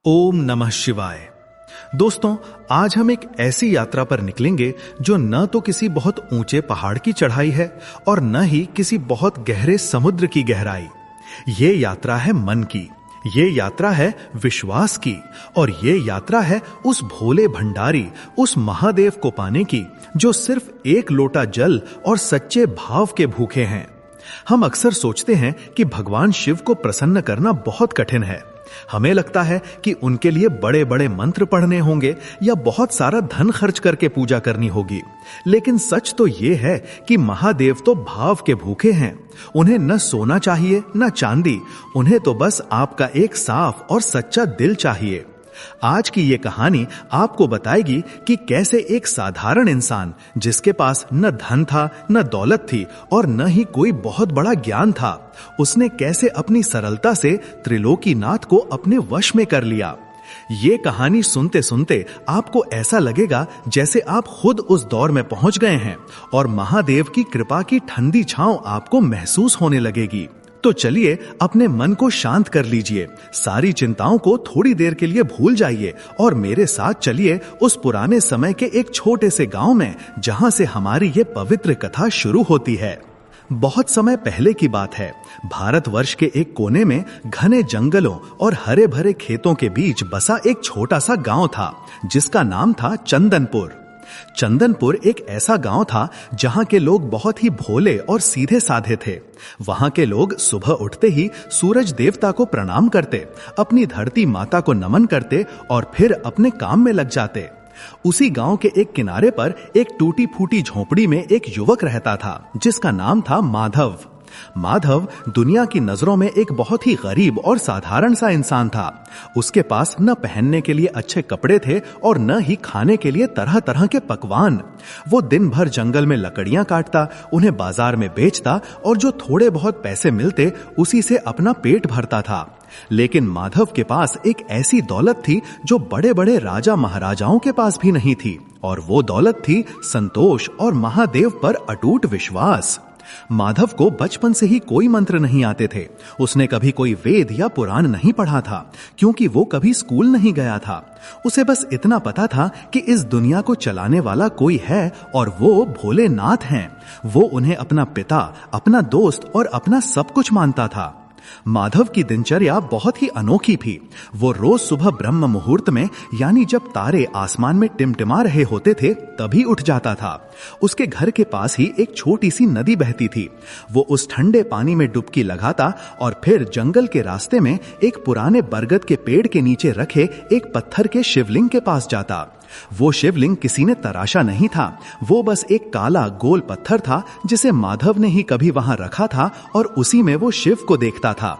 ओम नमः शिवाय। दोस्तों, आज हम एक ऐसी यात्रा पर निकलेंगे जो न तो किसी बहुत ऊंचे पहाड़ की चढ़ाई है और न ही किसी बहुत गहरे समुद्र की गहराई। ये यात्रा है मन की, ये यात्रा है विश्वास की, और ये यात्रा है उस भोले भंडारी, उस महादेव को पाने की जो सिर्फ एक लोटा जल और सच्चे भाव के भूखे हैं। हम अक्सर सोचते हैं कि भगवान शिव को प्रसन्न करना बहुत कठिन है। हमें लगता है कि उनके लिए बड़े बड़े मंत्र पढ़ने होंगे या बहुत सारा धन खर्च करके पूजा करनी होगी। लेकिन सच तो यह है कि महादेव तो भाव के भूखे हैं। उन्हें न सोना चाहिए न चांदी, उन्हें तो बस आपका एक साफ और सच्चा दिल चाहिए। आज की ये कहानी आपको बताएगी कि कैसे एक साधारण इंसान, जिसके पास न धन था न दौलत थी और न ही कोई बहुत बड़ा ज्ञान था, उसने कैसे अपनी सरलता से त्रिलोकीनाथ को अपने वश में कर लिया। ये कहानी सुनते सुनते आपको ऐसा लगेगा जैसे आप खुद उस दौर में पहुंच गए हैं और महादेव की कृपा की ठंडी छांव आपको महसूस होने लगेगी। तो चलिए अपने मन को शांत कर लीजिए, सारी चिंताओं को थोड़ी देर के लिए भूल जाइए और मेरे साथ चलिए उस पुराने समय के एक छोटे से गांव में, जहां से हमारी ये पवित्र कथा शुरू होती है। बहुत समय पहले की बात है। भारतवर्ष के एक कोने में घने जंगलों और हरे भरे खेतों के बीच बसा एक छोटा सा गांव था, जिसका नाम था चंदनपुर। चंदनपुर एक ऐसा गांव था जहां के लोग बहुत ही भोले और सीधे साधे थे। वहां के लोग सुबह उठते ही सूरज देवता को प्रणाम करते, अपनी धरती माता को नमन करते और फिर अपने काम में लग जाते। उसी गांव के एक किनारे पर एक टूटी फूटी झोपड़ी में एक युवक रहता था, जिसका नाम था माधव। माधव दुनिया की नजरों में एक बहुत ही गरीब और साधारण सा इंसान था। उसके पास न पहनने के लिए अच्छे कपड़े थे और न ही खाने के लिए तरह तरह के पकवान। वो दिन भर जंगल में लकड़ियां काटता, उन्हें बाजार में बेचता और जो थोड़े बहुत पैसे मिलते उसी से अपना पेट भरता था। लेकिन माधव के पास एक ऐसी दौलत थी जो बड़े बड़े राजा महाराजाओं के पास भी नहीं थी, और वो दौलत थी संतोष और महादेव पर अटूट विश्वास। माधव को बचपन से ही कोई मंत्र नहीं आते थे। उसने कभी कोई वेद या पुराण नहीं पढ़ा था, क्योंकि वो कभी स्कूल नहीं गया था। उसे बस इतना पता था कि इस दुनिया को चलाने वाला कोई है और वो भोलेनाथ हैं। वो उन्हें अपना पिता, अपना दोस्त और अपना सब कुछ मानता था। माधव की दिनचर्या बहुत ही अनोखी थी। वो रोज सुबह ब्रह्म मुहूर्त में, यानी जब तारे आसमान में टिमटिमा रहे होते थे, तभी उठ जाता था। उसके घर के पास ही एक छोटी सी नदी बहती थी। वो उस ठंडे पानी में डुबकी लगाता और फिर जंगल के रास्ते में एक पुराने बरगद के पेड़ के नीचे रखे एक पत्थर के शिवलिंग के पास जाता। वो शिवलिंग किसी ने तराशा नहीं था, वो बस एक काला गोल पत्थर था जिसे माधव ने ही कभी वहां रखा था और उसी में वो शिव को देखता था।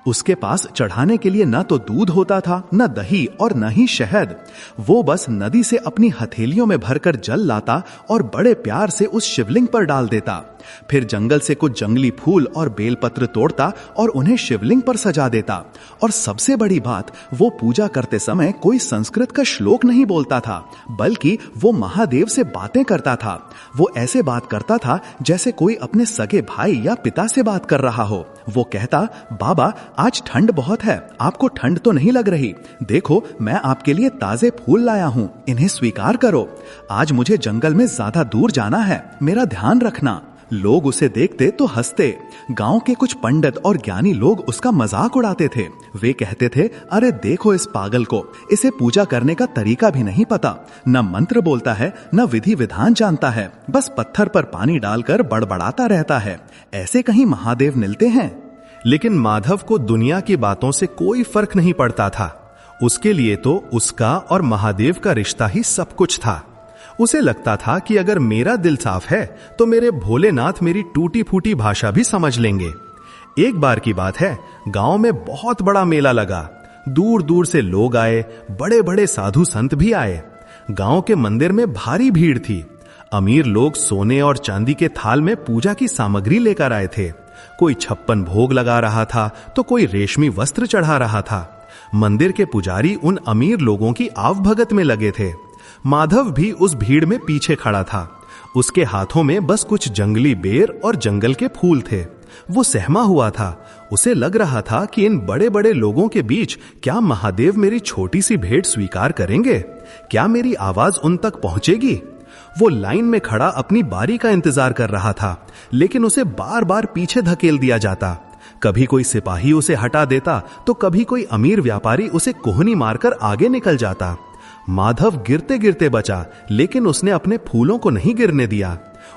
उसके पास चढ़ाने के लिए न तो दूध होता था, न दही और न ही शहद। वो बस नदी से अपनी हथेलियों में भरकर जल लाता और बड़े प्यार से उस शिवलिंग पर डाल देता। फिर जंगल से कुछ जंगली फूल और बेलपत्र तोड़ता और उन्हें शिवलिंग पर सजा देता। और सबसे बड़ी बात, वो पूजा करते समय कोई संस्कृत का श्लोक नहीं बोलता था, बल्कि वो महादेव से बातें करता था। वो ऐसे बात करता था जैसे कोई अपने सगे भाई या पिता से बात कर रहा हो। वो कहता, बाबा आज ठंड बहुत है, आपको ठंड तो नहीं लग रही? देखो मैं आपके लिए ताजे फूल लाया हूं, इन्हें स्वीकार करो। आज मुझे जंगल में ज्यादा दूर जाना है, मेरा ध्यान रखना। लोग उसे देखते तो हंसते। गांव के कुछ पंडित और ज्ञानी लोग उसका मजाक उड़ाते थे। वे कहते थे, अरे देखो इस पागल को, इसे पूजा करने का तरीका भी नहीं पता, न मंत्र बोलता है न विधि विधान जानता है, बस पत्थर पर पानी डालकर बड़बड़ाता रहता है। ऐसे कहीं महादेव मिलते हैं? लेकिन माधव को दुनिया की बातों से कोई फर्क नहीं पड़ता था। उसके लिए तो उसका और महादेव का रिश्ता ही सब कुछ था। उसे लगता था कि अगर मेरा दिल साफ है तो मेरे भोलेनाथ मेरी टूटी फूटी भाषा भी समझ लेंगे। एक बार की बात है, गांव में बहुत बड़ा मेला लगा। दूर दूर से लोग आए, बड़े बड़े साधु संत भी आए। गांव के मंदिर में भारी भीड़ थी। अमीर लोग सोने और चांदी के थाल में पूजा की सामग्री लेकर आए थे। कोई 56 भोग लगा रहा था तो कोई रेशमी वस्त्र चढ़ा रहा था। मंदिर के पुजारी उन अमीर लोगों की आवभगत में लगे थे। माधव भी उस भीड़ में पीछे खड़ा था। उसके हाथों में बस कुछ जंगली बेर और जंगल के फूल थे। वो सहमा हुआ था। उसे लग रहा था कि इन बड़े बड़े लोगों के बीच क्या महादेव मेरी छोटी सी भेंट स्वीकार करेंगे? क्या मेरी आवाज उन तक पहुंचेगी? वो लाइन में खड़ा अपनी बारी का इंतजार कर रहा था, लेकिन उसे बार बार पीछे धकेल दिया जाता। कभी कोई सिपाही उसे हटा देता तो कभी कोई अमीर व्यापारी उसे कोहनी मारकर आगे निकल जाता। माधव गिरते गिरते बचा, लेकिन उसने अपने फूलों को नहीं गिरने दिया।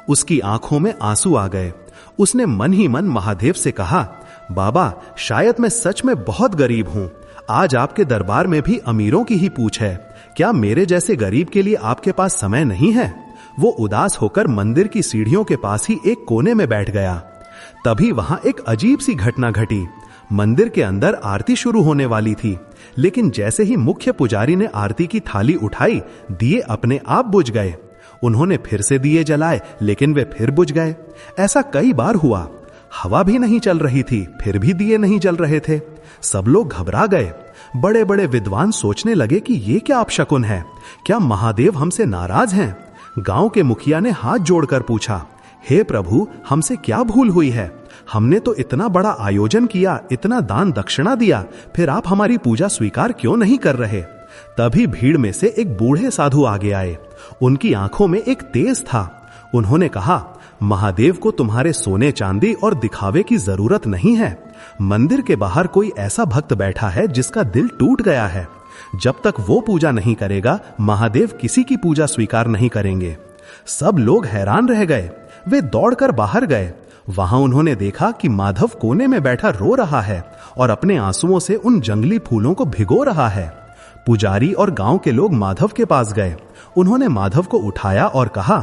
उसकी आंखों में आंसू आ गए। उसने मन ही मन महादेव से कहा, बाबा, शायद मैं सच में बहुत गरीब हूं। आज आपके दरबार में भी अमीरों की ही पूछ है। क्या मेरे जैसे गरीब के लिए आपके पास समय नहीं है? वो उदास होकर मंदिर की सीढ़ियों के पास ही एक कोने में बैठ गया। तभी वहां एक अजीब सी घटना घटी। मंदिर के अंदर आरती शुरू होने वाली थी, लेकिन जैसे ही मुख्य पुजारी ने आरती की थाली उठाई, दिए अपने आप बुझ गए। उन्होंने फिर से दिए जलाए, लेकिन वे फिर बुझ गए। ऐसा कई बार हुआ। हवा भी नहीं चल रही थी, फिर भी दिए नहीं जल रहे थे। सब लोग घबरा गए। बड़े बड़े विद्वान सोचने लगे कि ये क्या अपशकुन है? क्या महादेव हमसे नाराज हैं? गांव के मुखिया ने हाथ जोड़कर पूछा, हे प्रभु, हमसे क्या भूल हुई है? हमने तो इतना बड़ा आयोजन किया, इतना दान दक्षिणा दिया, फिर आप हमारी पूजा स्वीकार क्यों नहीं कर रहे? तभी भीड़ में से एक बूढ़े साधु आगे आए। उनकी आंखों में एक तेज था। उन्होंने कहा, महादेव को तुम्हारे सोने चांदी और दिखावे की जरूरत नहीं है। मंदिर के बाहर कोई ऐसा भक्त बैठा है जिसका दिल टूट गया है। जब तक वो पूजा नहीं करेगा, महादेव किसी की पूजा स्वीकार नहीं करेंगे। सब लोग हैरान रह गए। वे दौड़कर बाहर गए। वहां उन्होंने देखा कि माधव कोने में बैठा रो रहा है और अपने आंसुओं से उन जंगली फूलों को भिगो रहा है। पुजारी और गांव के लोग माधव के पास गए। उन्होंने माधव को उठाया और कहा,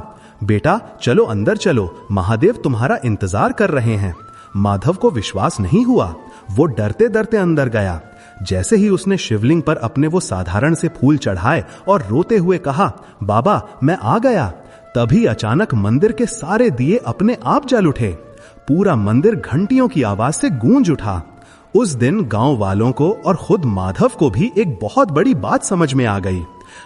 बेटा, चलो अंदर चलो, महादेव तुम्हारा इंतजार कर रहे हैं। माधव को विश्वास नहीं हुआ। वो डरते डरते अंदर गया। जैसे ही उसने शिवलिंग पर अपने वो साधारण से फूल चढ़ाए और रोते हुए कहा, बाबा, मैं आ गया, तभी अचानक मंदिर के सारे दिए अपने आप जल उठे। पूरा मंदिर घंटियों की आवाज से गूंज उठा। उस दिन गांव वालों को और खुद माधव को भी एक बहुत बड़ी बात समझ में आ गई।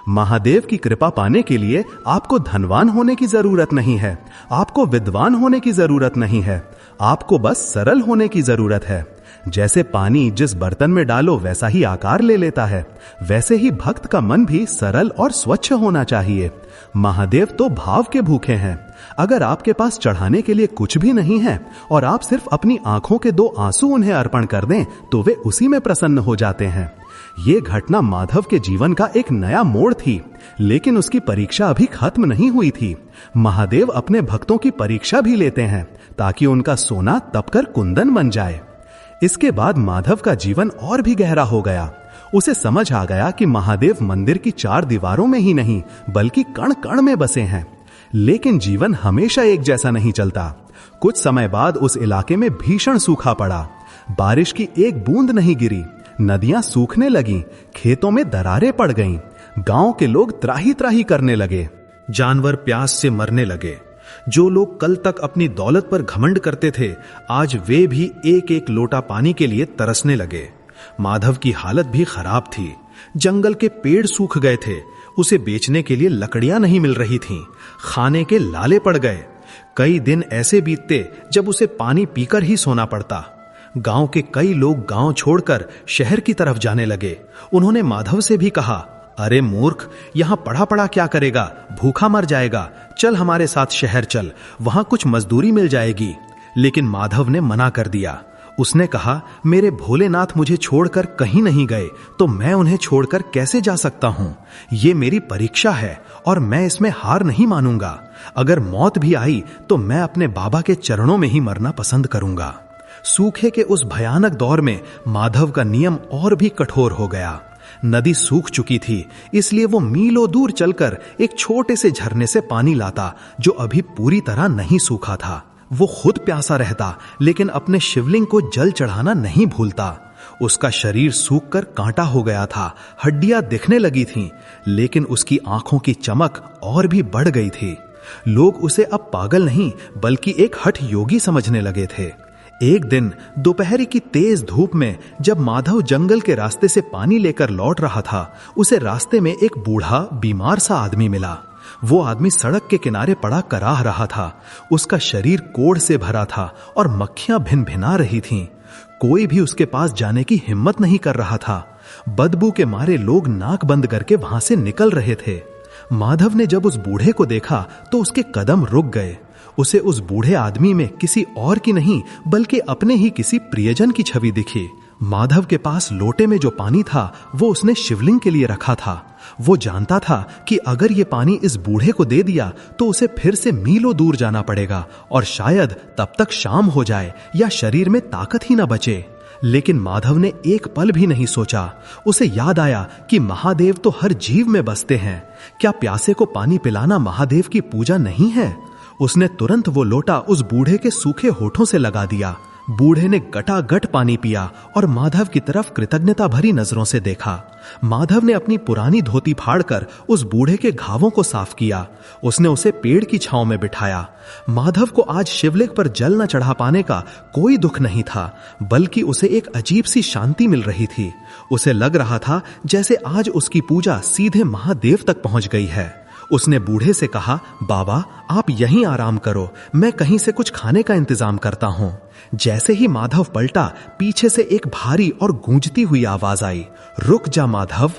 महादेव की कृपा पाने के लिए आपको धनवान होने की जरूरत नहीं है, आपको विद्वान होने की जरूरत नहीं है, आपको बस सरल होने की जरूरत है। जैसे पानी जिस बर्तन में डालो वैसा ही आकार ले लेता है, वैसे ही भक्त का मन भी सरल और स्वच्छ होना चाहिए। महादेव तो भाव के भूखे हैं। अगर आपके पास चढ़ाने के लिए कुछ भी नहीं है और आप सिर्फ अपनी आंखों के 2 आंसू उन्हें अर्पण कर दें, तो वे उसी में प्रसन्न हो जाते हैं। ये घटना माधव के जीवन का एक नया मोड़ थी, लेकिन उसकी परीक्षा अभी खत्म नहीं हुई थी। महादेव अपने भक्तों की परीक्षा भी लेते हैं, ताकि उनका सोना तपकर कुंदन बन जाए। इसके बाद माधव का जीवन और भी गहरा हो गया। उसे समझ आ गया कि महादेव मंदिर की 4 दीवारों में ही नहीं, बल्कि कण कण में बसे हैं। लेकिन जीवन हमेशा एक जैसा नहीं चलता। कुछ समय बाद उस इलाके में भीषण सूखा पड़ा। बारिश की एक बूंद नहीं गिरी। नदियां सूखने लगीं, खेतों में दरारें पड़ गईं। गांव के लोग त्राही त्राही करने लगे। जानवर प्यास से मरने लगे। जो लोग कल तक अपनी दौलत पर घमंड करते थे, आज वे भी एक एक लोटा पानी के लिए तरसने लगे। माधव की हालत भी खराब थी। जंगल के पेड़ सूख गए थे। उसे बेचने के लिए लकड़ियां नहीं मिल रही थीं। खाने के लाले पड़ गए। कई दिन ऐसे बीतते जब उसे पानी पीकर ही सोना पड़ता। गांव के कई लोग गांव छोड़कर शहर की तरफ जाने लगे। उन्होंने माधव से भी कहा, अरे मूर्ख, यहां पढ़ा पढ़ा क्या करेगा, भूखा मर जाएगा, चल हमारे साथ शहर चल, वहां कुछ मजदूरी मिल जाएगी। लेकिन माधव ने मना कर दिया। उसने कहा, मेरे भोलेनाथ मुझे छोड़कर कहीं नहीं गए, तो मैं उन्हें छोड़कर कैसे जा सकता हूं? ये मेरी परीक्षा है और मैं इसमें हार नहीं मानूंगा। अगर मौत भी आई तो मैं अपने बाबा के चरणों में ही मरना पसंद करूंगा। सूखे के उस भयानक दौर में माधव का नियम और भी कठोर हो गया। नदी सूख चुकी थी, इसलिए वो मीलों दूर चलकर एक छोटे से झरने से पानी लाता, जो अभी पूरी तरह नहीं सूखा था। वो खुद प्यासा रहता, लेकिन अपने शिवलिंग को जल चढ़ाना नहीं भूलता। उसका शरीर सूखकर कांटा हो गया था, हड्डियां दिखने लगी थीं, लेकिन उसकी आंखों की चमक और भी बढ़ गई थी। लोग उसे अब पागल नहीं, बल्कि एक हठ योगी समझने लगे थे। एक दिन दोपहर की तेज धूप में जब माधव जंगल के रास्ते से पानी लेकर लौट रहा था, उसे रास्ते में एक बूढ़ा बीमार सा आदमी मिला। वो आदमी सड़क के किनारे पड़ा कराह रहा था। उसका शरीर कोढ़ से भरा था और मक्खियां भिन-भिना रही थीं। कोई भी उसके पास जाने की हिम्मत नहीं कर रहा था। बदबू के मारे लोग नाक बंद करके वहां से निकल रहे थे। माधव ने जब उस बूढ़े को देखा तो उसके कदम रुक गए। उसे उस बूढ़े आदमी में किसी और की नहीं बल्कि अपने ही किसी प्रियजन की छवि दिखी। माधव के पास लोटे में जो पानी था वो उसने शिवलिंग के लिए रखा था। वो जानता था कि अगर ये पानी इस बूढ़े को दे दिया तो उसे फिर से मीलों दूर जाना पड़ेगा और शायद तब तक शाम हो जाए या शरीर में ताकत ही ना बचे। लेकिन माधव ने एक पल भी नहीं सोचा। उसे याद आया कि महादेव तो हर जीव में बसते हैं। क्या प्यासे को पानी पिलाना महादेव की पूजा नहीं है? उसने तुरंत वो लोटा उस बूढ़े के सूखे होठों से लगा दिया। बूढ़े ने गटागट पानी पिया और माधव की तरफ कृतज्ञता भरी नजरों से देखा। माधव ने अपनी पुरानी धोती फाड़कर उस बूढ़े के घावों को साफ किया। उसने उसे पेड़ की छांव में बिठाया। माधव को आज शिवलिंग पर जल न चढ़ा पाने का कोई दुख नहीं था, बल्कि उसे एक अजीब सी शांति मिल रही थी। उसे लग रहा था जैसे आज उसकी पूजा सीधे महादेव तक पहुंच गई है। उसने बूढ़े से कहा, बाबा आप यहीं आराम करो, मैं कहीं से कुछ खाने का इंतजाम करता हूं। जैसे ही माधव पलटा, पीछे से एक भारी और गूंजती हुई आवाज आई, रुक जा माधव।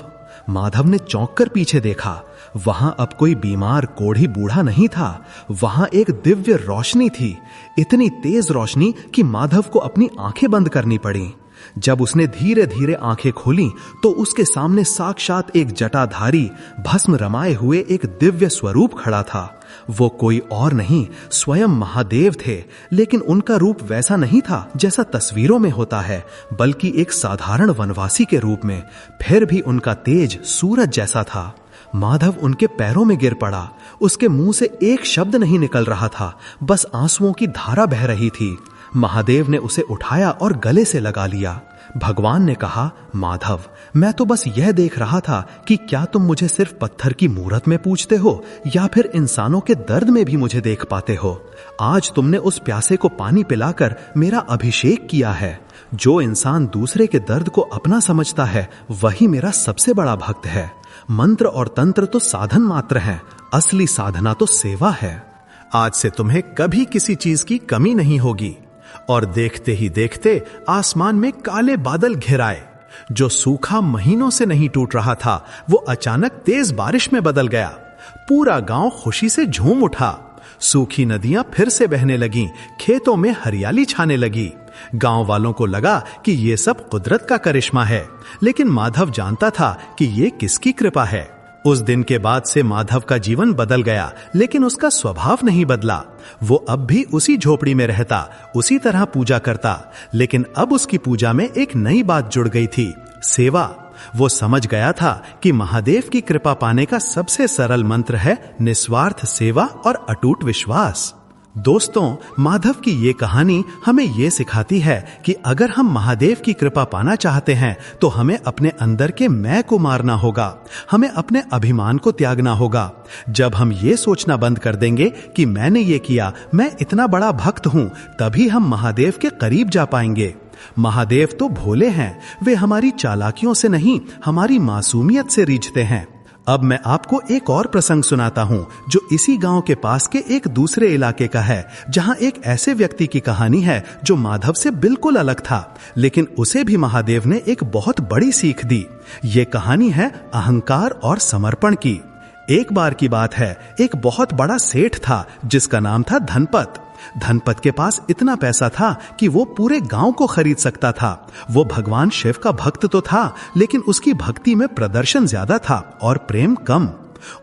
माधव ने चौंक कर पीछे देखा। वहां अब कोई बीमार कोढ़ी बूढ़ा नहीं था। वहां एक दिव्य रोशनी थी, इतनी तेज रोशनी कि माधव को अपनी आंखें बंद करनी पड़ी। जब उसने धीरे धीरे आंखें खोली तो उसके सामने साक्षात एक जटाधारी भस्म रमाए हुए एक दिव्य स्वरूप खड़ा था। वो कोई और नहीं, स्वयं महादेव थे। लेकिन उनका रूप वैसा नहीं था जैसा तस्वीरों में होता है, बल्कि एक साधारण वनवासी के रूप में। फिर भी उनका तेज सूरज जैसा था। माधव उनके पैरों में गिर पड़ा। उसके मुंह से एक शब्द नहीं निकल रहा था, बस आंसुओं की धारा बह रही थी। महादेव ने उसे उठाया और गले से लगा लिया। भगवान ने कहा, माधव मैं तो बस यह देख रहा था कि क्या तुम मुझे सिर्फ पत्थर की मूरत में पूजते हो या फिर इंसानों के दर्द में भी मुझे देख पाते हो। आज तुमने उस प्यासे को पानी पिलाकर मेरा अभिषेक किया है। जो इंसान दूसरे के दर्द को अपना समझता है वही मेरा सबसे बड़ा भक्त है। मंत्र और तंत्र तो साधन मात्र हैं, असली साधना तो सेवा है। आज से तुम्हें कभी किसी चीज की कमी नहीं होगी। और देखते ही देखते आसमान में काले बादल घिर आए। जो सूखा महीनों से नहीं टूट रहा था वो अचानक तेज बारिश में बदल गया। पूरा गांव खुशी से झूम उठा। सूखी नदियां फिर से बहने लगीं, खेतों में हरियाली छाने लगी। गांव वालों को लगा कि ये सब कुदरत का करिश्मा है, लेकिन माधव जानता था कि ये किसकी कृपा है। उस दिन के बाद से माधव का जीवन बदल गया, लेकिन उसका स्वभाव नहीं बदला। वो अब भी उसी झोपड़ी में रहता, उसी तरह पूजा करता, लेकिन अब उसकी पूजा में एक नई बात जुड़ गई थी, सेवा। वो समझ गया था कि महादेव की कृपा पाने का सबसे सरल मंत्र है निस्वार्थ सेवा और अटूट विश्वास। दोस्तों, माधव की ये कहानी हमें ये सिखाती है कि अगर हम महादेव की कृपा पाना चाहते हैं तो हमें अपने अंदर के मैं को मारना होगा। हमें अपने अभिमान को त्यागना होगा। जब हम ये सोचना बंद कर देंगे कि मैंने ये किया, मैं इतना बड़ा भक्त हूं, तभी हम महादेव के करीब जा पाएंगे। महादेव तो भोले हैं, वे हमारी चालाकियों से नहीं, हमारी मासूमियत से रीझते हैं। अब मैं आपको एक और प्रसंग सुनाता हूं जो इसी गांव के पास के एक दूसरे इलाके का है, जहां एक ऐसे व्यक्ति की कहानी है जो माधव से बिल्कुल अलग था, लेकिन उसे भी महादेव ने एक बहुत बड़ी सीख दी। ये कहानी है अहंकार और समर्पण की। एक बार की बात है, एक बहुत बड़ा सेठ था जिसका नाम था धनपत। धनपत के पास इतना पैसा था कि वो पूरे गांव को खरीद सकता था। वो भगवान शिव का भक्त तो था, लेकिन उसकी भक्ति में प्रदर्शन ज्यादा था और प्रेम कम।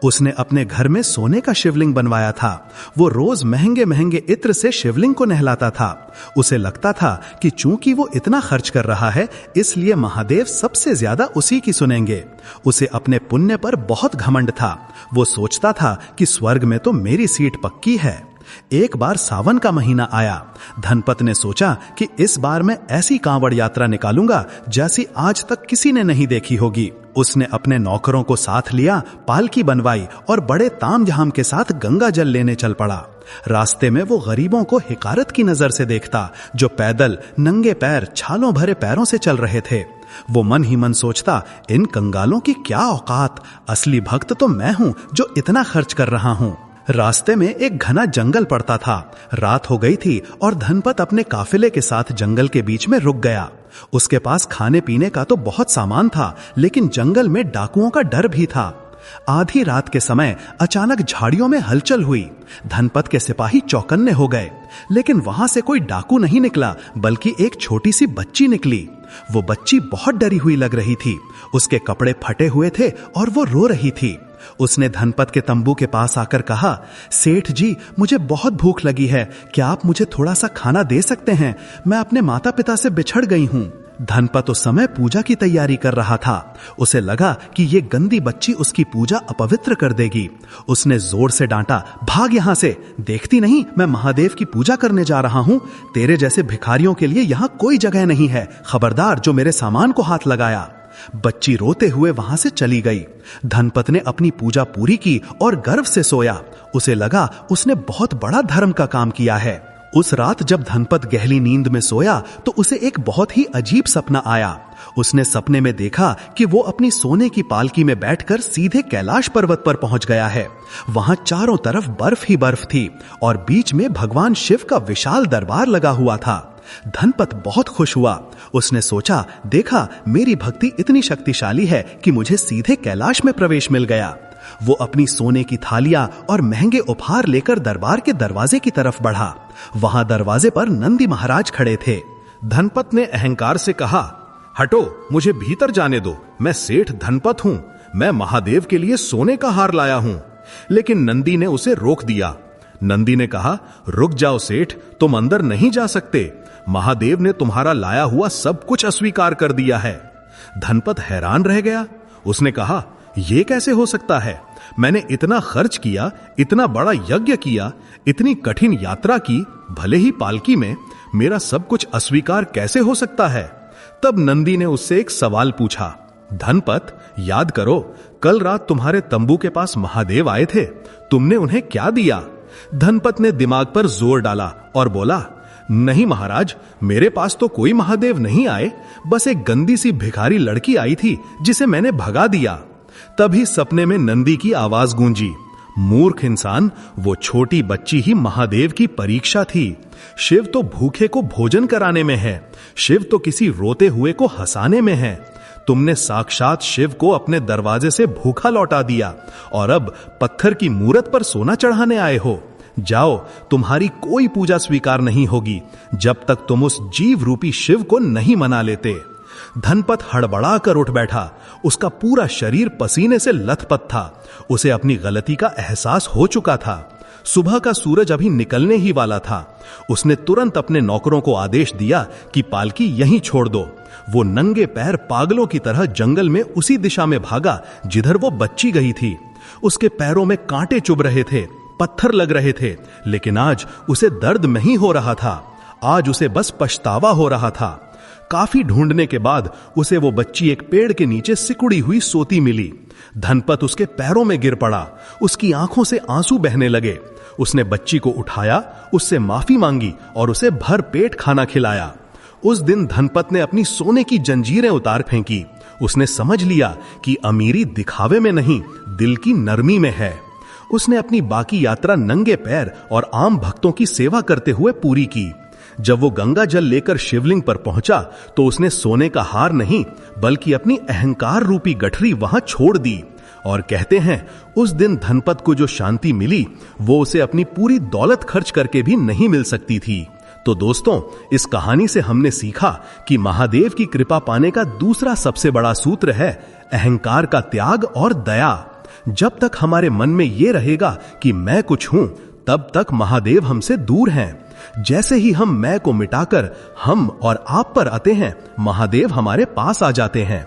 उसने अपने घर में सोने का शिवलिंग बनवाया था। वो रोज महंगे महंगे इत्र से शिवलिंग को नहलाता था। उसे लगता था कि चूंकि वो इतना खर्च कर रहा है, इसलिए महादेव सबसे ज्यादा उसी की सुनेंगे। उसे अपने पुण्य पर बहुत घमंड था। वो सोचता था कि स्वर्ग में तो मेरी सीट पक्की है। एक बार सावन का महीना आया। धनपत ने सोचा कि इस बार मैं ऐसी कांवड़ यात्रा निकालूंगा जैसी आज तक किसी ने नहीं देखी होगी। उसने अपने नौकरों को साथ लिया, पालकी बनवाई और बड़े तामझाम के साथ गंगा जल लेने चल पड़ा। रास्ते में वो गरीबों को हिकारत की नजर से देखता, जो पैदल नंगे पैर छालों भरे पैरों से चल रहे थे। वो मन ही मन सोचता, इन कंगालों की क्या औकात, असली भक्त तो मैं हूं जो इतना खर्च कर रहा हूं। रास्ते में एक घना जंगल पड़ता था। रात हो गई थी और धनपत अपने काफिले के साथ जंगल के बीच में रुक गया। उसके पास खाने पीने का तो बहुत सामान था, लेकिन जंगल में डाकुओं का डर भी था। आधी रात के समय अचानक झाड़ियों में हलचल हुई। धनपत के सिपाही चौकन्ने हो गए, लेकिन वहां से कोई डाकू नहीं निकला, बल्कि एक छोटी सी बच्ची निकली। वो बच्ची बहुत डरी हुई लग रही थी। उसके कपड़े फटे हुए थे और वो रो रही थी। उसने धनपत के तंबू के पास आकर कहा, सेठ जी, मुझे बहुत भूख लगी है, क्या आप मुझे थोड़ा सा खाना दे सकते हैं? मैं अपने माता पिता से बिछड़ गई हूं। धनपत उस समय पूजा की तैयारी कर रहा था। उसे लगा कि ये गंदी बच्ची उसकी पूजा अपवित्र कर देगी। उसने जोर से डांटा, भाग यहां से, देखती नहीं मैं महादेव की पूजा करने जा रहा हूं। तेरे जैसे भिखारियों के लिए यहां कोई जगह नहीं है। खबरदार जो मेरे सामान को हाथ लगाया। बच्ची रोते हुए वहां से चली गई। धनपत ने अपनी पूजा पूरी की और गर्व से सोया। उसे लगा उसने बहुत बड़ा धर्म का काम किया है। उस रात जब धनपत गहरी नींद में सोया तो उसे एक बहुत ही अजीब सपना आया। उसने सपने में देखा कि वो अपनी सोने की पालकी में बैठकर सीधे कैलाश पर्वत पर पहुंच गया है। वहां चारों तरफ बर्फ ही बर्फ थी और बीच में भगवान शिव का विशाल दरबार लगा हुआ था। धनपत बहुत खुश हुआ। उसने सोचा, देखा मेरी भक्ति इतनी शक्तिशाली है कि मुझे सीधे कैलाश में प्रवेश मिल गया। वो अपनी सोने की थालियां और महंगे उपहार लेकर दरबार के दरवाजे की तरफ बढ़ा। वहां दरवाजे पर नंदी महाराज खड़े थे। धनपत ने अहंकार से कहा, हटो, मुझे भीतर जाने दो, मैं सेठ धनपत हूं, मैं महादेव के लिए सोने का हार लाया हूं। लेकिन नंदी ने उसे रोक दिया। नंदी ने कहा, रुक जाओ सेठ, तुम अंदर नहीं जा सकते। महादेव ने तुम्हारा लाया हुआ सब कुछ अस्वीकार कर दिया है। धनपत हैरान रह गया। उसने कहा, यह कैसे हो सकता है? मैंने इतना खर्च किया, इतना बड़ा यज्ञ किया, इतनी कठिन यात्रा की, भले ही पालकी में, मेरा सब कुछ अस्वीकार कैसे हो सकता है? तब नंदी ने उससे एक सवाल पूछा, धनपत, याद करो, कल रात तुम्हारे तंबू के पास महादेव आए थे, तुमने उन्हें क्या दिया? धनपत ने दिमाग पर जोर डाला और बोला, नहीं महाराज, मेरे पास तो कोई महादेव नहीं आए, बस एक गंदी सी भिखारी लड़की आई थी जिसे मैंने भगा दिया। तभी सपने में नंदी की आवाज गूंजी, मूर्ख इंसान, वो छोटी बच्ची ही महादेव की परीक्षा थी। शिव तो भूखे को भोजन कराने में है, शिव तो किसी रोते हुए को हंसाने में है। तुमने साक्षात शिव को अपने दरवाजे से भूखा लौटा दिया और अब पत्थर की मूरत पर सोना चढ़ाने आए हो। जाओ, तुम्हारी कोई पूजा स्वीकार नहीं होगी जब तक तुम उस जीव रूपी शिव को नहीं मना लेते। धनपत हड़बड़ा कर उठ बैठा। उसका पूरा शरीर पसीने से लथपथ था। उसे अपनी गलती का एहसास हो चुका था। सुबह का सूरज अभी निकलने ही वाला था। उसने तुरंत अपने नौकरों को आदेश दिया कि पालकी यहीं छोड़ दो। वो नंगे पैर पागलों की तरह जंगल में उसी दिशा में भागा जिधर वो बच्ची गई थी। उसके पैरों में कांटे चुभ रहे थे, पत्थर लग रहे थे, लेकिन आज उसे दर्द नहीं हो रहा था। आज उसे बस पछतावा हो रहा था। काफी ढूंढने के बाद उसे वो बच्ची एक पेड़ के नीचे सिकुड़ी हुई सोती मिली। धनपत उसके पैरों में गिर पड़ा। उसकी आंखों से आंसू बहने लगे। उसने बच्ची को उठाया, उससे माफी मांगी और उसे भर पेट खाना खिलाया। उस दिन धनपत ने अपनी सोने की जंजीरें उतार फेंकी। उसने समझ लिया कि अमीरी दिखावे में नहीं, दिल की नरमी में है। उसने अपनी बाकी यात्रा नंगे पैर और आम भक्तों की सेवा करते हुए पूरी की। जब वो गंगा जल लेकर शिवलिंग पर पहुंचा तो उसने सोने का हार नहीं बल्कि अपनी अहंकार रूपी गठरी वहां छोड़ दी। और कहते हैं उस दिन धनपत को जो शांति मिली वो उसे अपनी पूरी दौलत खर्च करके भी नहीं मिल सकती थी। तो दोस्तों, इस कहानी से हमने सीखा कि महादेव की कृपा पाने का दूसरा सबसे बड़ा सूत्र है अहंकार का त्याग और दया। जब तक हमारे मन में यह रहेगा कि मैं कुछ हूं, तब तक महादेव हमसे दूर हैं। जैसे ही हम मैं को मिटाकर हम और आप पर आते हैं, महादेव हमारे पास आ जाते हैं।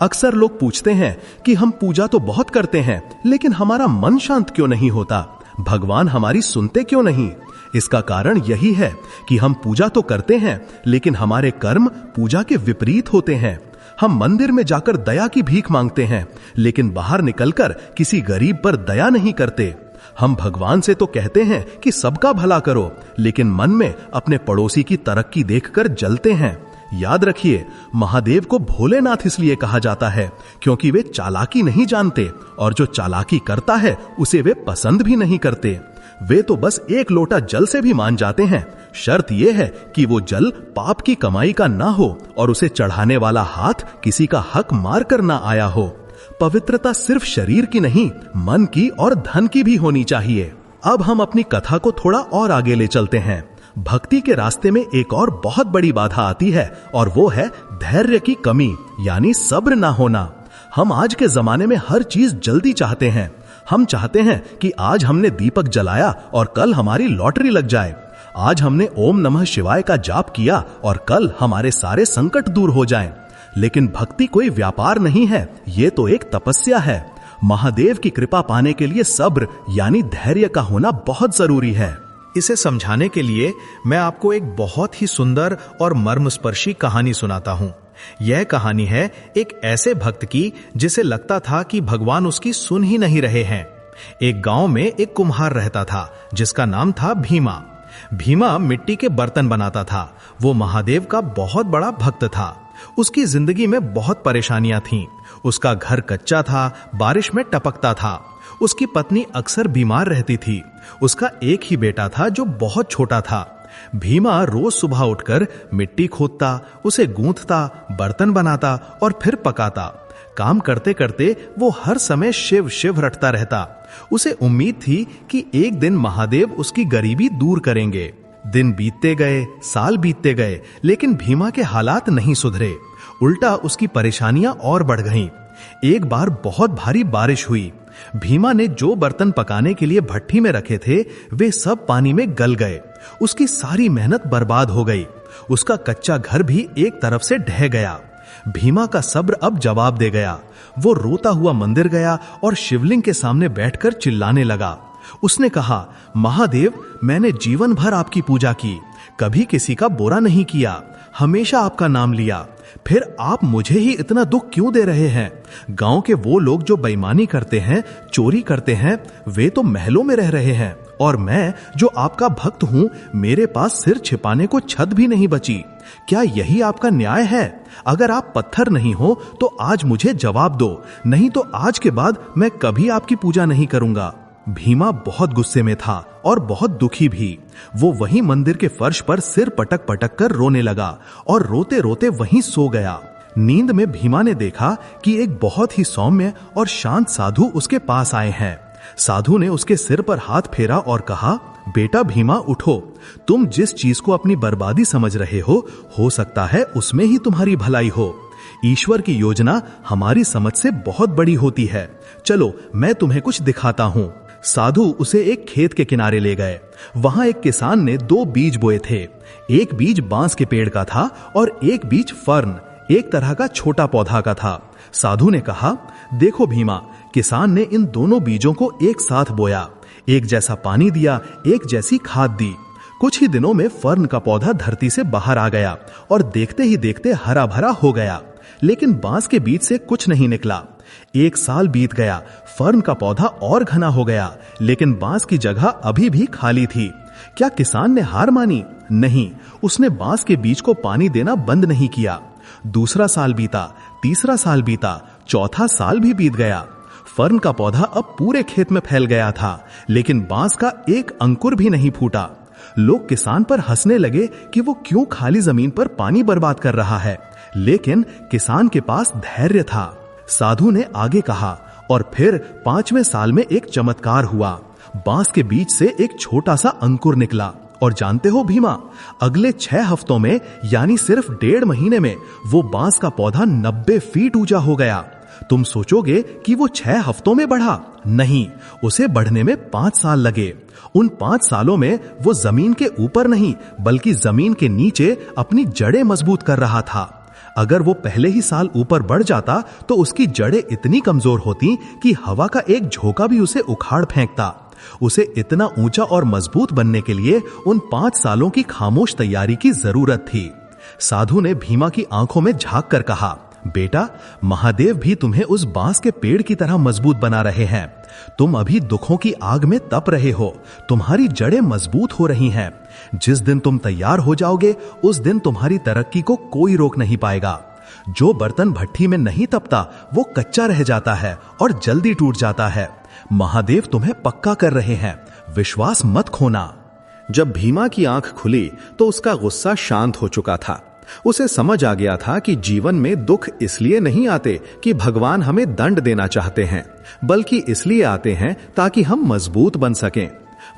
अक्सर लोग पूछते हैं कि हम पूजा तो बहुत करते हैं, लेकिन हमारा मन शांत क्यों नहीं होता? भगवान हमारी सुनते क्यों नहीं? इसका कारण यही है कि हम पूजा तो करते हैं, लेकिन हमारे कर्म पूजा के विपरीत होते हैं। हम मंदिर में जाकर दया की भीख मांगते हैं, लेकिन बाहर निकलकर किसी गरीब पर दया नहीं करते। हम भगवान से तो कहते हैं कि सबका भला करो, लेकिन मन में अपने पड़ोसी की तरक्की देखकर जलते हैं। याद रखिए, महादेव को भोलेनाथ इसलिए कहा जाता है क्योंकि वे चालाकी नहीं जानते और जो चालाकी करता है उसे वे पसंद भी नहीं करते। वे तो बस एक लोटा जल से भी मान जाते हैं। शर्त यह है कि वो जल पाप की कमाई का ना हो और उसे चढ़ाने वाला हाथ किसी का हक मार कर ना आया हो। पवित्रता सिर्फ शरीर की नहीं, मन की और धन की भी होनी चाहिए। अब हम अपनी कथा को थोड़ा और आगे ले चलते हैं। भक्ति के रास्ते में एक और बहुत बड़ी बाधा आती है और वो है धैर्य की कमी, यानी सब्र ना होना। हम आज के जमाने में हर चीज जल्दी चाहते हैं। हम चाहते हैं कि आज हमने दीपक जलाया और कल हमारी लॉटरी लग जाए। आज हमने ओम नमः शिवाय का जाप किया और कल हमारे सारे संकट दूर हो जाएं। लेकिन भक्ति कोई व्यापार नहीं है, ये तो एक तपस्या है। महादेव की कृपा पाने के लिए सब्र यानी धैर्य का होना बहुत जरूरी है। इसे समझाने के लिए मैं आपको एक बहुत ही सुंदर और मर्मस्पर्शी कहानी सुनाता हूं। यह कहानी है एक ऐसे भक्त की जिसे लगता था कि भगवान उसकी सुन ही नहीं रहे हैं। एक गांव में एक कुम्हार रहता था जिसका नाम था भीमा। भीमा मिट्टी के बर्तन बनाता था। वो महादेव का बहुत बड़ा भक्त था। उसकी जिंदगी में बहुत परेशानियां थीं। उसका घर कच्चा था, बारिश में टपकता था। उसकी पत्नी अक्सर बीमार रहती थी। उसका एक ही बेटा था जो बहुत छोटा था। भीमा रोज सुबह उठकर मिट्टी खोदता, उसे गूंथता, बर्तन बनाता और फिर पकाता। काम करते करते वो हर समय शिव शिव रटता रहता। उसे उम्मीद थी कि एक दिन महादेव उसकी गरीबी दूर करेंगे। दिन बीतते गए, साल बीतते गए, लेकिन भीमा के हालात नहीं सुधरे। उल्टा उसकी परेशानियां और बढ़ गईं। एक बार बहुत भारी बारिश हुई। भीमा ने जो बर्तन पकाने के लिए भट्ठी में रखे थे वे सब पानी में गल गए। उसकी सारी मेहनत बर्बाद हो गई। उसका कच्चा घर भी एक तरफ से ढह गया। भीमा का सब्र अब जवाब दे गया। वो रोता हुआ मंदिर गया और शिवलिंग के सामने बैठकर चिल्लाने लगा। उसने कहा, महादेव, मैंने जीवन भर आपकी पूजा की, कभी किसी का बुरा नहीं किया, हमेशा आपका नाम लिया, फिर आप मुझे ही इतना दुख क्यों दे रहे हैं? गांव के वो लोग जो बेईमानी करते हैं, चोरी करते हैं, वे तो महलों में रह रहे हैं और मैं जो आपका भक्त हूं, मेरे पास सिर छिपाने को छत भी नहीं बची। क्या यही आपका न्याय है? अगर आप पत्थर नहीं हो तो आज मुझे जवाब दो, नहीं तो आज के बाद मैं कभी आपकी पूजा नहीं करूंगा। भीमा बहुत गुस्से में था और बहुत दुखी भी। वो वहीं मंदिर के फर्श पर सिर पटक पटक कर रोने लगा और रोते रोते वहीं सो गया। नींद में भीमा ने देखा कि एक बहुत ही सौम्य और शांत साधु उसके पास आए हैं। साधु ने उसके सिर पर हाथ फेरा और कहा, बेटा भीमा, उठो। तुम जिस चीज को अपनी बर्बादी समझ रहे हो सकता है उसमें ही तुम्हारी भलाई हो। ईश्वर की योजना हमारी समझ से बहुत बड़ी होती है। चलो मैं तुम्हें कुछ दिखाता हूं। साधु उसे एक खेत के किनारे ले गए। वहां एक किसान ने 2 बीज बोए थे। एक बीज बांस के पेड़ का था और एक बीज फर्न, एक तरह का छोटा पौधा का था। साधु ने कहा, देखो भीमा, किसान ने इन दोनों बीजों को एक साथ बोया, एक जैसा पानी दिया, एक जैसी खाद दी। कुछ ही दिनों में फर्न का पौधा धरती से बाहर आ गया और देखते ही देखते हरा भरा हो गया। लेकिन बांस के बीज से कुछ नहीं निकला। 1 साल बीत गया। फर्न का पौधा और घना हो गया, लेकिन बांस की जगह अभी भी खाली थी। क्या किसान ने हार मानी? नहीं, उसने बांस के बीज को पानी देना बंद नहीं किया। 2 साल बीता, 3 साल बीता, 4था साल भी बीत गया। फर्न का पौधा अब पूरे खेत में फैल गया था, लेकिन बांस का एक अंकुर भी नहीं फूटा। लोग किसान पर हंसने लगे कि वो क्यों खाली जमीन पर पानी बर्बाद कर रहा है, लेकिन किसान के पास धैर्य था। साधु ने आगे कहा, और फिर 5वें साल में एक चमत्कार हुआ। बांस के बीच से एक छोटा सा अंकुर निकला। और जानते हो भीमा, अगले 6 हफ्तों में यानी सिर्फ 1.5 महीने में वो बांस का पौधा 90 फीट ऊंचा हो गया। तुम सोचोगे कि वो 6 हफ्तों में बढ़ा, नहीं, उसे बढ़ने में 5 साल लगे। उन 5 सालों में वो जमीन के ऊपर नहीं बल्कि जमीन के नीचे अपनी जड़ें मजबूत कर रहा था। अगर वो पहले ही साल ऊपर बढ़ जाता तो उसकी जड़ें इतनी कमजोर होती कि हवा का एक झोंका भी उसे उखाड़ फेंकता। उसे इतना ऊंचा और मजबूत बनने के लिए उन 5 सालों की खामोश तैयारी की जरूरत थी। साधु ने भीमा की आंखों में झांक कर कहा, बेटा, महादेव भी तुम्हें उस बांस के पेड़ की तरह मजबूत बना रहे हैं। तुम अभी दुखों की आग में तप रहे हो, तुम्हारी जड़ें मजबूत हो रही हैं। जिस दिन तुम तैयार हो जाओगे, उस दिन तुम्हारी तरक्की को कोई रोक नहीं पाएगा। जो बर्तन भट्ठी में नहीं तपता, वो कच्चा रह जाता है और जल्दी टूट जाता है। महादेव तुम्हें पक्का कर रहे हैं, विश्वास मत खोना। जब भीमा की आंख खुली तो उसका गुस्सा शांत हो चुका था। उसे समझ आ गया था कि जीवन में दुख इसलिए नहीं आते कि भगवान हमें दंड देना चाहते हैं, बल्कि इसलिए आते हैं ताकि हम मजबूत बन सकें।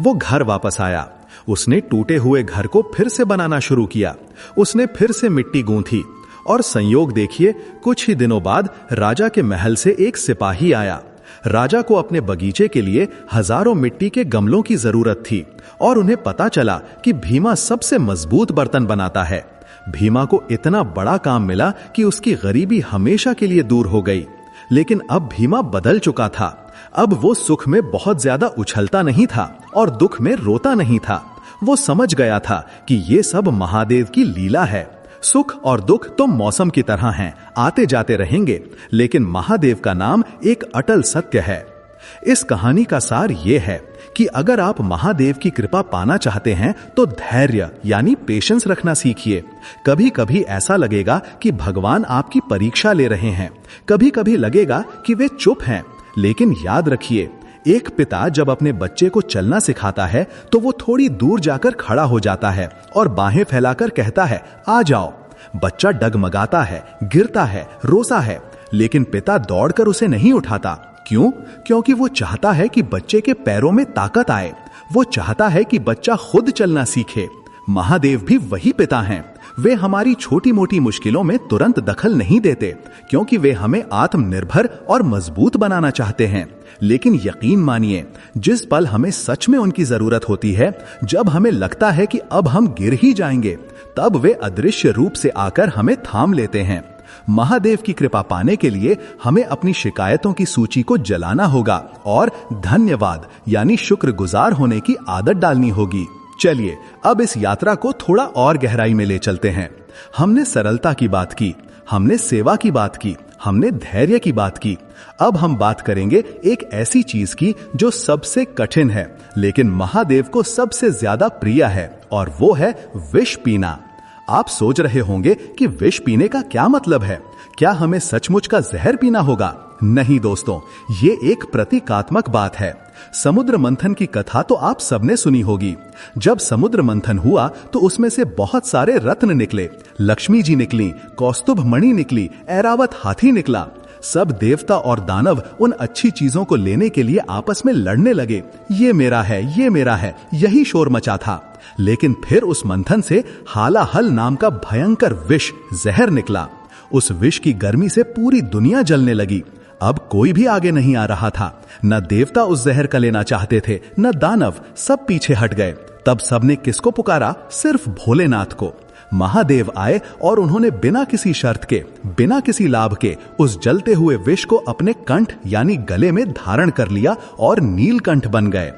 वो घर वापस आया। उसने टूटे हुए घर को फिर से बनाना शुरू किया। उसने फिर से मिट्टी गूंथी और संयोग देखिए, कुछ ही दिनों बाद राजा के महल से एक सिपाही आया। राजा को अपने बगीचे के लिए हजारों मिट्टी के गमलों की जरूरत थी और उन्हें पता चला कि भीमा सबसे मजबूत बर्तन बनाता है। भीमा को इतना बड़ा काम मिला कि उसकी गरीबी हमेशा के लिए दूर हो गई। लेकिन अब भीमा बदल चुका था। अब वो सुख में बहुत ज्यादा उछलता नहीं था और दुख में रोता नहीं था। वो समझ गया था कि ये सब महादेव की लीला है। सुख और दुख तो मौसम की तरह हैं, आते जाते रहेंगे, लेकिन महादेव का नाम एक अटल सत्य है। इस कहानी का सार ये है कि अगर आप महादेव की कृपा पाना चाहते हैं तो धैर्य यानी पेशेंस रखना सीखिए। कभी कभी ऐसा लगेगा कि भगवान आपकी परीक्षा ले रहे हैं, कभी कभी लगेगा कि वे चुप हैं, लेकिन याद रखिए, एक पिता जब अपने बच्चे को चलना सिखाता है तो वो थोड़ी दूर जाकर खड़ा हो जाता है और बाहें फैलाकर कहता है, आ जाओ। बच्चा डगमगाता है, गिरता है, रोता है, लेकिन पिता दौड़कर उसे नहीं उठाता। क्यों? क्योंकि वो चाहता है कि बच्चे के पैरों में ताकत आए। वो चाहता है कि बच्चा खुद चलना सीखे। महादेव भी वही पिता हैं। वे हमारी छोटी मोटी मुश्किलों में तुरंत दखल नहीं देते, क्योंकि वे हमें आत्मनिर्भर और मजबूत बनाना चाहते हैं। लेकिन यकीन मानिए, जिस पल हमें सच में उनकी जरूरत होती है, जब हमें लगता है कि अब हम गिर ही जाएंगे, तब वे अदृश्य रूप से आकर हमें थाम लेते हैं। महादेव की कृपा पाने के लिए हमें अपनी शिकायतों की सूची को जलाना होगा और धन्यवाद यानी शुक्रगुजार होने की आदत डालनी होगी। चलिए अब इस यात्रा को थोड़ा और गहराई में ले चलते हैं। हमने सरलता की बात की, हमने सेवा की बात की, हमने धैर्य की बात की। अब हम बात करेंगे एक ऐसी चीज की जो सबसे कठिन है, लेकिन महादेव को सबसे ज्यादा प्रिय है, और वो है विष पीना। आप सोच रहे होंगे कि विष पीने का क्या मतलब है? क्या हमें सचमुच का जहर पीना होगा? नहीं दोस्तों, ये एक प्रतीकात्मक बात है। समुद्र मंथन की कथा तो आप सबने सुनी होगी। जब समुद्र मंथन हुआ तो उसमें से बहुत सारे रत्न निकले। लक्ष्मी जी निकली, कौस्तुभ मणि निकली, ऐरावत हाथी निकला। सब देवता और दानव उन अच्छी चीजों को लेने के लिए आपस में लड़ने लगे। ये मेरा है, ये मेरा है, यही शोर मचा था। लेकिन फिर उस मंथन से हालाहल नाम का भयंकर विष, जहर निकला। उस विष की गर्मी से पूरी दुनिया जलने लगी। अब कोई भी आगे नहीं आ रहा था। न देवता उस जहर का लेना चाहते थे, न दानव, सब पीछे हट गए। तब सबने किसको पुकारा? सिर्फ भोलेनाथ को। महादेव आए और उन्होंने बिना किसी शर्त के, बिना किसी लाभ के उस जलते हुए विष को अपने कंठ यानी गले में धारण कर लिया और नीलकंठ बन गए।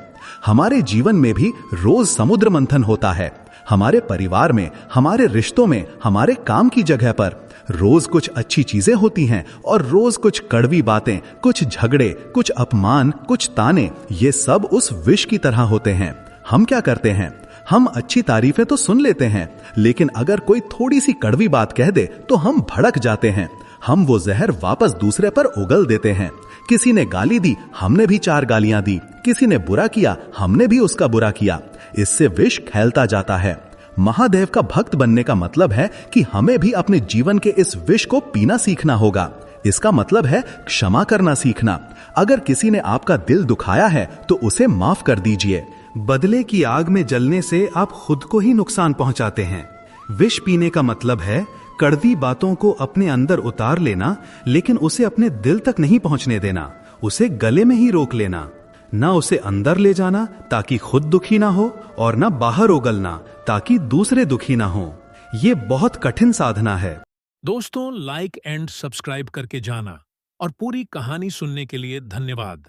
हमारे जीवन में भी रोज समुद्र मंथन होता है। हमारे परिवार में, हमारे रिश्तों में, हमारे काम की जगह पर रोज कुछ अच्छी चीजें होती हैं और रोज कुछ कड़वी बातें, कुछ झगड़े, कुछ अपमान, कुछ ताने, ये सब उस विष की तरह होते हैं। हम क्या करते हैं? हम अच्छी तारीफें तो सुन लेते हैं, लेकिन अगर कोई थोड़ी सी कड़वी बात कह दे तो हम भड़क जाते हैं। हम वो जहर वापस दूसरे पर उगल देते हैं। किसी ने गाली दी, हमने भी 4 गालियां दी। किसी ने बुरा किया, हमने भी उसका बुरा किया। इससे विष फैलता जाता है। महादेव का भक्त बनने का मतलब है कि हमें भी अपने जीवन के इस विष को पीना सीखना होगा। इसका मतलब है क्षमा करना सीखना। अगर किसी ने आपका दिल दुखाया है तो उसे माफ कर दीजिए। बदले की आग में जलने से आप खुद को ही नुकसान पहुंचाते हैं। विष पीने का मतलब है कड़वी बातों को अपने अंदर उतार लेना, लेकिन उसे अपने दिल तक नहीं पहुंचने देना। उसे गले में ही रोक लेना, ना उसे अंदर ले जाना ताकि खुद दुखी ना हो, और ना बाहर उगलना ताकि दूसरे दुखी ना हो। ये बहुत कठिन साधना है। दोस्तों, लाइक एंड सब्सक्राइब करके जाना, और पूरी कहानी सुनने के लिए धन्यवाद।